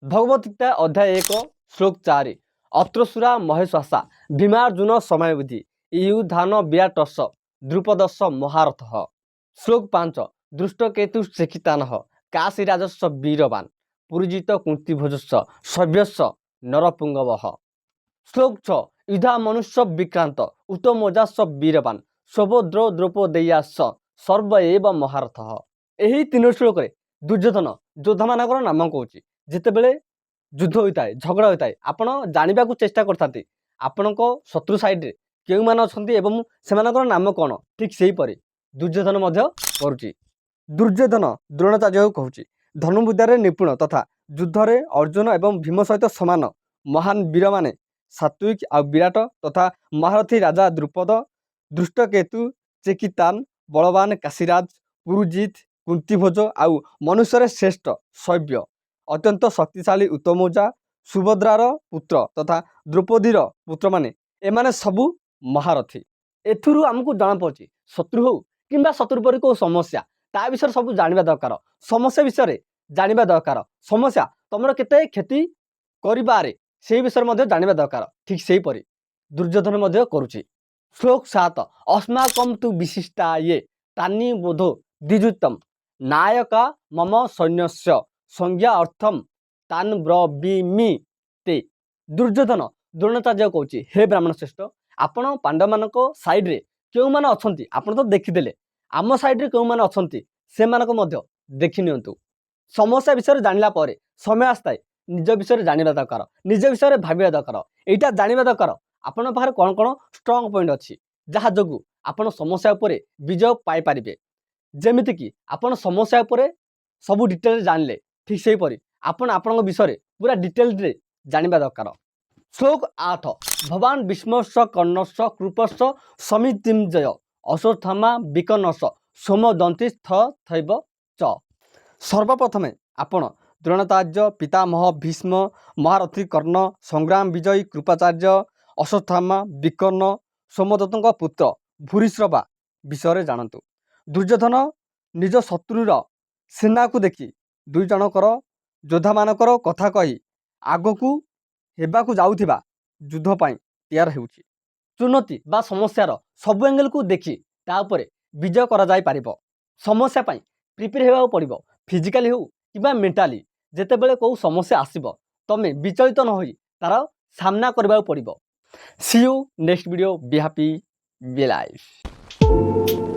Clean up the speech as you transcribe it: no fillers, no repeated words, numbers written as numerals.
भगवत गीता अध्याय 1 श्लोक 4 अत्रसुरा महेश्वासा भीमार्जुन समयबुद्धि युधान विराटस द्रुपदस महारथ। श्लोक 5 दृष्टकेतु चेकितान काशीराजस्व वीरवान पुरीजित कुंतीभोजस्व सभ्यस्व नरपुंगव। श्लोक 6 युधा मनुष्य विक्रांत उत्तमोजास्व वीरवान स्वभद्र द्रौपदेयास सर्व एव महारथ। यही तीन श्लोक दुर्योधन योद्धा मान नाम कौच जितेबले युद्ध होता है झगड़ा होता है आपण जानवा चेष्टा करते आपण शत्रु साइड के से नाम कौन ठीक से परी दुर्योधन करुच्ची। दुर्योधन द्रोणाचार्य कहूँ धनुर्विद्यार निपुण तथा युद्धरे अर्जुन एवं भीम सहित समान महान वीर माने सात्विक आ विराट तथा महारथी राजा द्रुपद दृष्टकेतु चेकितान बलवान काशीराज पुरुजित कुंतीभोज आउ मनुष्य श्रेष्ठ शैव्य अत्यंत शक्तिशाली उत्तमौजा सुभद्रार पुत्र तथा द्रौपदीर पुत्र माने एमाने सबू महारथी। एथुरु आमको जाना पड़ी शत्रु हो कि शत्रु पर को समस्या ता विषय सब जानवा दरकार समस्या विषय जानवा दरकार समस्या तुम केते क्षति करिबारे से विषय जानवा दरकार ठीक से परी दुर्योधन करुच्ची। श्लोक 7 अस्माकं तु विशिष्टा ये तानि बोधो द्विजुतम नायका मम सैन्यस्य संज्ञा अर्थम तान ब्रवीमि ते। दुर्योधन द्रोणाचार्य कहूँ हे ब्राह्मण श्रेष्ठ आपण पांडव मान साइड्रे क्यों मैंने अच्छा आपड़ तो देखीदे आम साइड्रे क्यों मैंने अच्छा से देखी नियंतु समस्या विषय जानला पर समय आसता निज विषय जानवा दरकार निज विषय भाविया दरकार यहाँ जानवा दरकार आपण पाखे कौन कौन स्ट्रंग पॉइंट अच्छी जहाँ जो आपण समस्या उपर विजय पाइपर जमीती कि आपण समस्या उपर सबू डिटेल जानले ठीक से परी आपण आपण विषय पूरा डिटेल जानवा दरकार। श्लोक 8 भवान विष्मस्व कर्णस्व कृपस्व समितिजय अश्वत्थामा विकर्णस सोमदंतिस्थ थैव च। सर्वप्रथमे आपण द्रोणाचार्य पितामह भीष्म महारथी कर्ण संग्राम विजयी कृपाचार्य अश्वत्थामा विकर्ण सोमदत्त पुत्र भूरिश्रवा विषय जानतु। दुर्योधन निज शत्रुर सेना को देखी दुई जनकर योद्धा मानकर कथा कही आगकू हेबाकू जाउथिबा युद्ध पाई तैयार हेउछि। चुनौती बा समस्यार सब एंगल को देखी तापर विजय करा जाय पारिबो। समस्या पाई प्रिपेयर हेबाकू पड़िबो फिजिकली हो कि मेंटाली जेतेबेले को समस्या आसीबो तमे विचलित न होई तार सामना करबाकू पड़िबो। See you next video be happy be life.